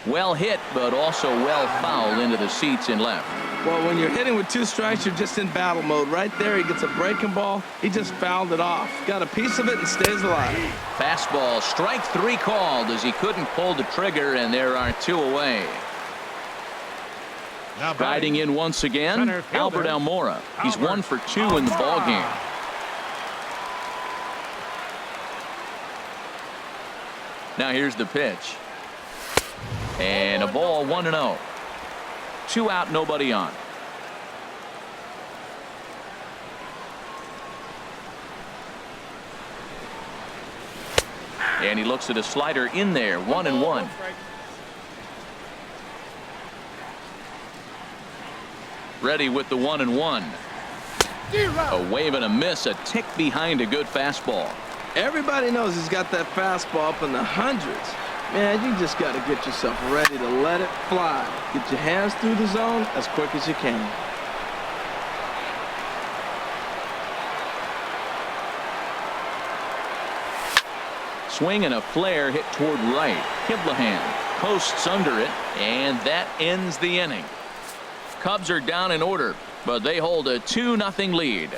Well hit, but also well fouled into the seats and left. Well, when you're hitting with 2 strikes, you're just in battle mode. Right there, he gets a breaking ball. He just fouled it off. Got a piece of it and stays alive. Fastball, strike 3 called as he couldn't pull the trigger, and there are 2 away. Riding in once again, Albert Almora. He's 1 for 2 in the ballgame. Now here's the pitch. And a ball, 1-0. 2 out, nobody on. And he looks at a slider in there, 1-1. Ready with the 1-1. A wave and a miss, a tick behind a good fastball. Everybody knows he's got that fastball up in the hundreds. Man, you just got to get yourself ready to let it fly. Get your hands through the zone as quick as you can. Swing and a flare hit toward right. Kiblahan posts under it, and that ends the inning. Cubs are down in order, but they hold a 2-0 lead.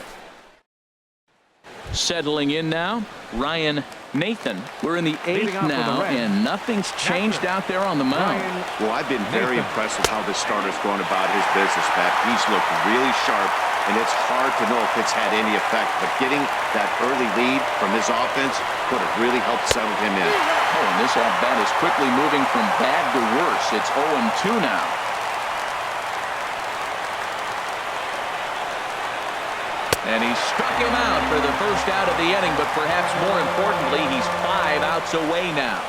Settling in now, Ryan Nathan. We're in the 8th now, and nothing's changed out there on the mound. Well, I've been very impressed with how this starter's going about his business, Pat. He's looked really sharp, and it's hard to know if it's had any effect, but getting that early lead from his offense could have really helped settle him in. Oh, and this at-bat is quickly moving from bad to worse. It's 0-2 now. And he struck him out for the first out of the inning, but perhaps more importantly, he's 5 outs away now.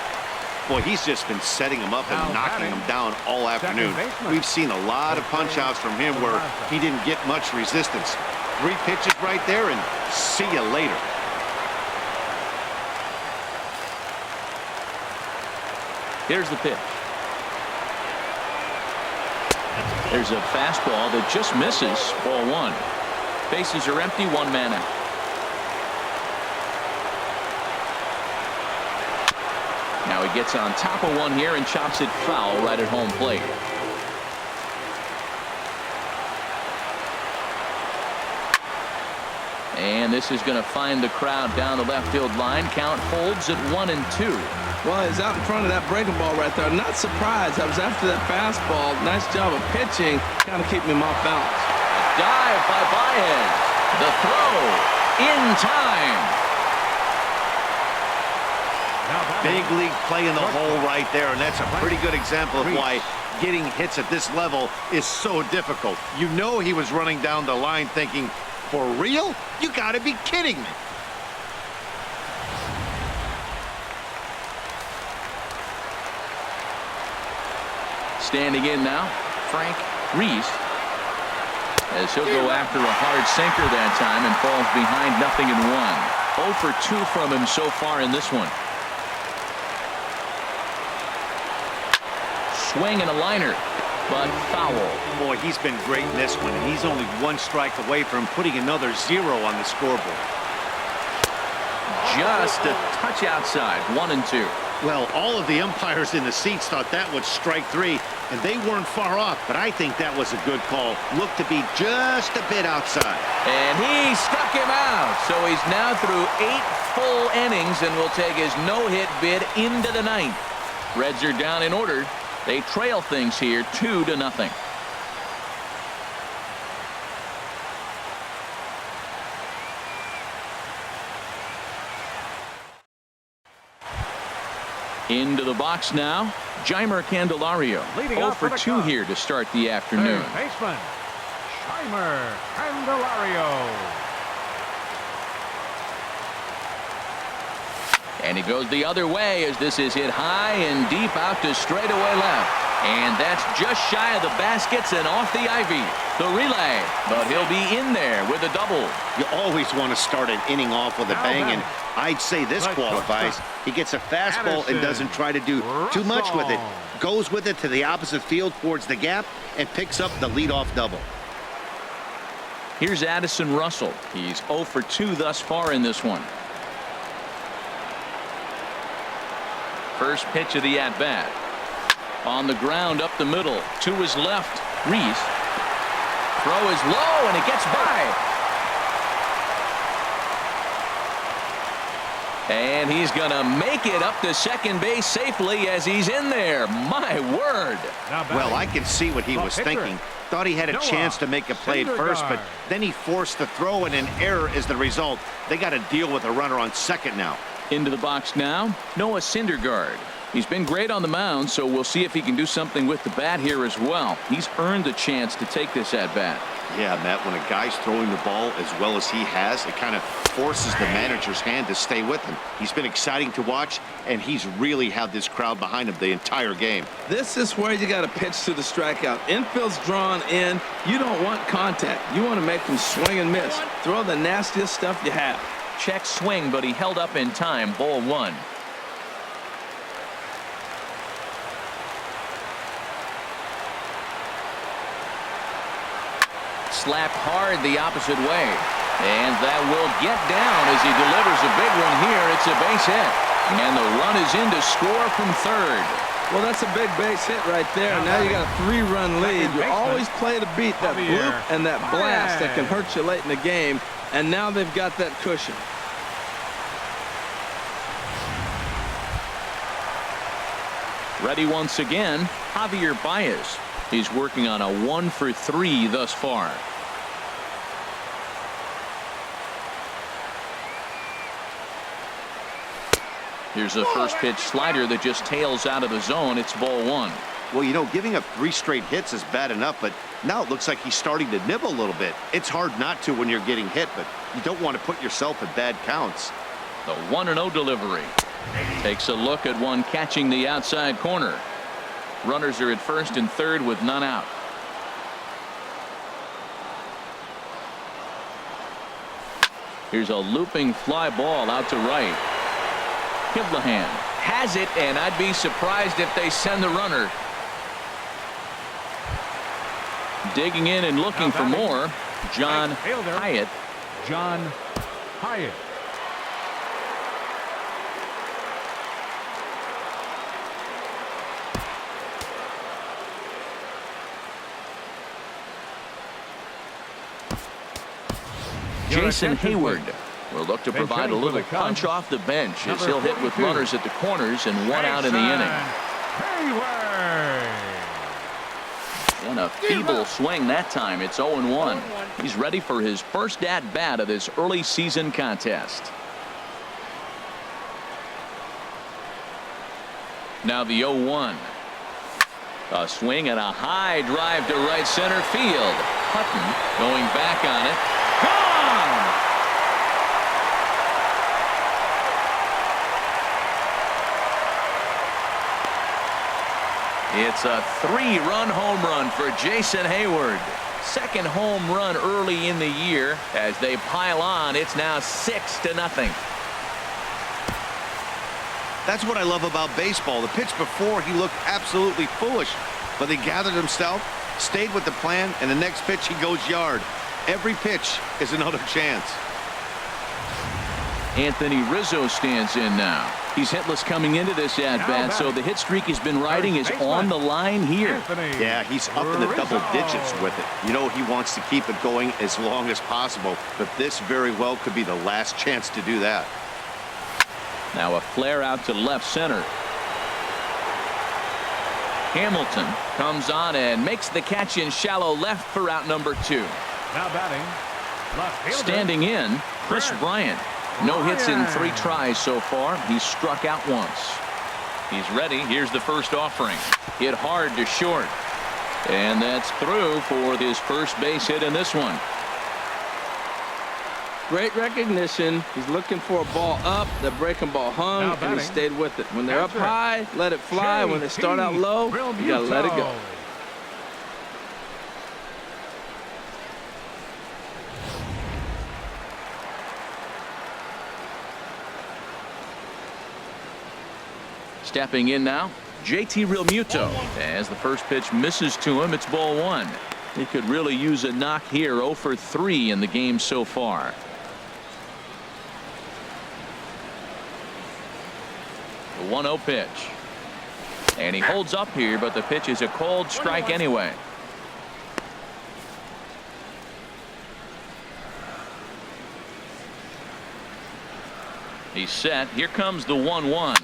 Boy, he's just been setting him up and knocking him down all afternoon. We've seen a lot of punch-outs from him where he didn't get much resistance. 3 pitches right there, and see you later. Here's the pitch. There's a fastball that just misses. Ball 1. Bases are empty, 1 man out. Now he gets on top of one here and chops it foul right at home plate. And this is going to find the crowd down the left field line. Count holds at 1-2. Well, he's out in front of that breaking ball right there. Not surprised. I was after that fastball. Nice job of pitching. Kind of keeping him off balance. Dive by Baez. The throw in time. Big league play in the hole right there, and that's a pretty good example of why getting hits at this level is so difficult. You know he was running down the line thinking, for real? You got to be kidding me. Standing in now, Frank Reese. As he'll go after a hard sinker that time and falls behind 0-1. 0 for 2 from him so far in this one. Swing and a liner, but foul. Boy, he's been great in this one, and he's only 1 strike away from putting another 0 on the scoreboard. Just a touch outside, 1-2. Well, all of the umpires in the seats thought that was strike 3, and they weren't far off, but I think that was a good call. Looked to be just a bit outside. And he struck him out, so he's now through 8 full innings and will take his no-hit bid into the 9th. Reds are down in order. They trail things here 2-0. Into the box now, Jeimer Candelario. 0 for 2 here to start the afternoon. Baseman, Jeimer Candelario. And he goes the other way as this is hit high and deep out to straightaway left. And that's just shy of the baskets and off the ivy. The relay, but he'll be in there with a double. You always want to start an inning off with a bang, and I'd say this qualifies. He gets a fastball and doesn't try to do too much with it. Goes with it to the opposite field towards the gap and picks up the leadoff double. Here's Addison Russell. He's 0 for 2 thus far in this one. First pitch of the at-bat. On the ground up the middle to his left. Reese. Throw is low and it gets by. And he's going to make it up to second base safely as he's in there. My word. Well, I can see what he was thinking. Thought he had a chance to make a play at first, but then he forced the throw and an error is the result. They got to deal with a runner on second now. Into the box now, Noah Syndergaard. He's been great on the mound, so we'll see if he can do something with the bat here as well. He's earned a chance to take this at bat. Yeah, Matt, when a guy's throwing the ball as well as he has, it kind of forces the manager's hand to stay with him. He's been exciting to watch, and he's really had this crowd behind him the entire game. This is where you got to pitch to the strikeout. Infield's drawn in. You don't want contact. You want to make them swing and miss. Throw the nastiest stuff you have. Check swing, but he held up in time. Ball one. Slapped hard the opposite way. And that will get down as he delivers a big one here. It's a base hit. And the run is in to score from third. Well, that's a big base hit right there. Now you got a 3-run lead. You always play to beat that bloop and that blast that can hurt you late in the game. And now they've got that cushion. Ready once again, Javier Baez. He's working on a 1-for-3 thus far. Here's a first pitch slider that just tails out of the zone. It's ball one. Well, you know, giving up 3 straight hits is bad enough, but now it looks like he's starting to nibble a little bit. It's hard not to when you're getting hit, but you don't want to put yourself in bad counts. The 1-0 delivery. Takes a look at one catching the outside corner. Runners are at first and third with none out. Here's a looping fly ball out to right. Kiblahan has it, and I'd be surprised if they send the runner. Digging in and looking for more. John Hyatt. John Hyatt. Jason Hayward will look to provide a little punch off the bench as he'll hit with runners at the corners and one out in the inning. And a feeble swing that time. It's 0-1. He's ready for his first at bat of this early season contest. Now the 0-1. A swing and a high drive to right center field. Hutton going back on it. Gone! It's a 3-run home run for Jason Hayward. Second home run early in the year. As they pile on, it's now 6-0. That's what I love about baseball. The pitch before, he looked absolutely foolish, but he gathered himself, stayed with the plan, and the next pitch he goes yard. Every pitch is another chance. Anthony Rizzo stands in now. He's hitless coming into this at-bat, so the hit streak he's been riding is on the line here. Yeah, he's up in the double digits with it. You know, he wants to keep it going as long as possible, but this very well could be the last chance to do that. Now a flare out to left center. Hamilton comes on and makes the catch in shallow left for out number 2. Now batting, left fielder. Standing in, Chris Bryant. No hits in 3 tries so far. He's struck out once. He's ready. Here's the first offering. Hit hard to short. And that's through for his first base hit in this one. Great recognition. He's looking for a ball up. The breaking ball hung, and he stayed with it. When they're up high, let it fly. When they start out low, you got to let it go. Stepping in now, JT Realmuto. As the first pitch misses to him, it's ball one. He could really use a knock here. 0 for 3 in the game so far. The 1-0 pitch. And he holds up here, but the pitch is a cold strike anyway. He's set. Here comes the 1-1.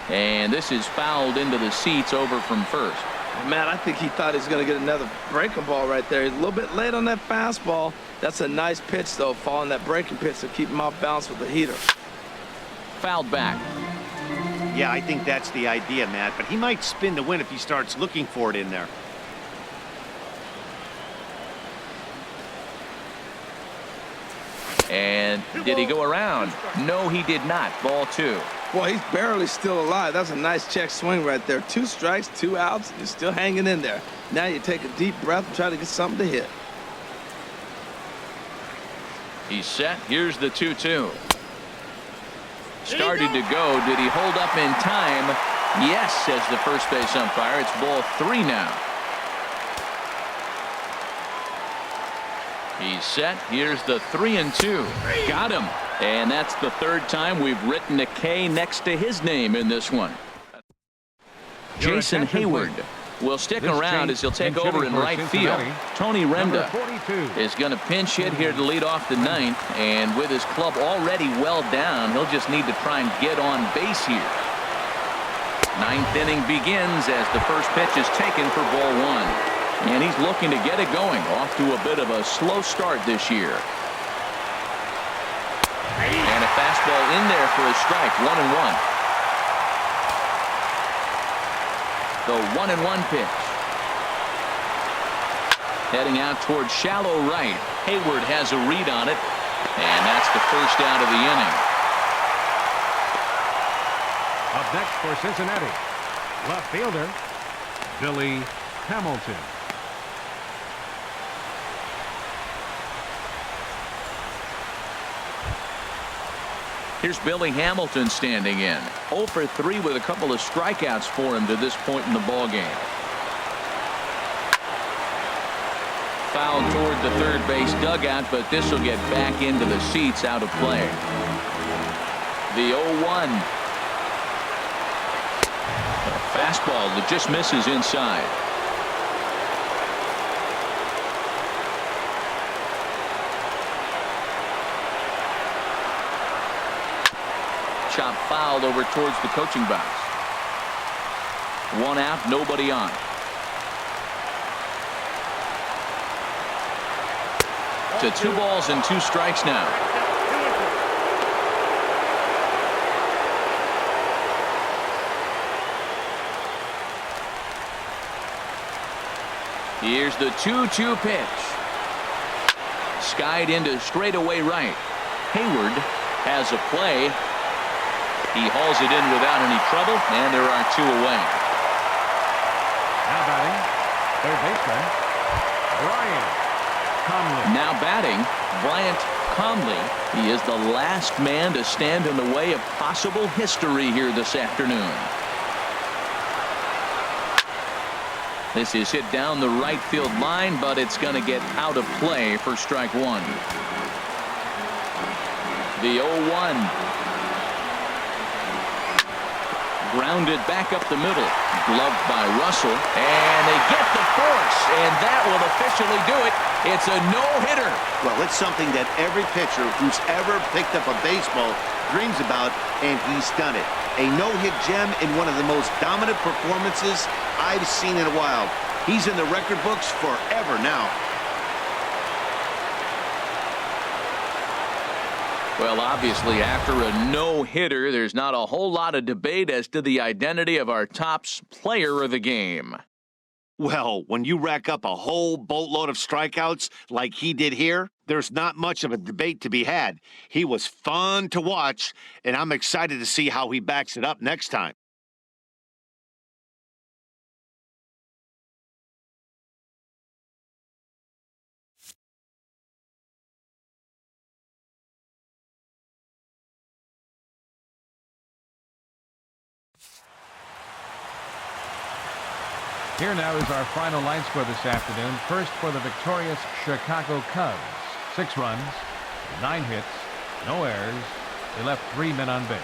And this is fouled into the seats over from first. Man, I think he thought he was going to get another breaking ball right there. He's a little bit late on that fastball. That's a nice pitch, though, following that breaking pitch to keep him off balance with the heater. Fouled back. Yeah, I think that's the idea, Matt. But he might spin the win if he starts looking for it in there. And did he go around? No, he did not. Ball 2. Boy, he's barely still alive. That's a nice check swing right there. 2 strikes, 2 outs. You're still hanging in there. Now you take a deep breath and try to get something to hit. He's set. Here's the 2-2. Started to go. Did he hold up in time? Yes, says the first base umpire. It's ball 3 now. He's set. Here's the 3-2. Got him. And that's the 3rd time we've written a K next to his name in this one. Jason Hayward will stick around as he'll take over in right field. Tony Renda is going to pinch hit here to lead off the 9th. And with his club already well down, he'll just need to try and get on base here. 9th inning begins as the first pitch is taken for ball 1. And he's looking to get it going. Off to a bit of a slow start this year. And a fastball in there for a strike. 1-1. The 1-1 pitch. Heading out towards shallow right. Hayward has a read on it. And that's the first out of the inning. Up next for Cincinnati, left fielder Billy Hamilton. Here's Billy Hamilton standing in. 0 for 3 with a couple of strikeouts for him to this point in the ballgame. Foul toward the third base dugout, but this will get back into the seats out of play. The 0-1. A fastball that just misses inside. Chop fouled over towards the coaching box. 1 out, nobody on. To 2 balls and 2 strikes now. Here's the 2-2 pitch. Skied into straightaway right. Hayward has a play. He hauls it in without any trouble, and there are 2 away. Now batting, third baseman Brian Conley. Now batting, Bryant Conley. He is the last man to stand in the way of possible history here this afternoon. This is hit down the right field line, but it's going to get out of play for strike 1. The 0-1. Grounded back up the middle. Gloved by Russell. And they get the force. And that will officially do it. It's a no-hitter. Well, it's something that every pitcher who's ever picked up a baseball dreams about, and he's done it. A no-hit gem in one of the most dominant performances I've seen in a while. He's in the record books forever now. Well, obviously, after a no-hitter, there's not a whole lot of debate as to the identity of our top player of the game. Well, when you rack up a whole boatload of strikeouts like he did here, there's not much of a debate to be had. He was fun to watch, and I'm excited to see how he backs it up next time. Here now is our final line score this afternoon. First for the victorious Chicago Cubs. 6 runs, 9 hits, no errors. They left 3 men on base.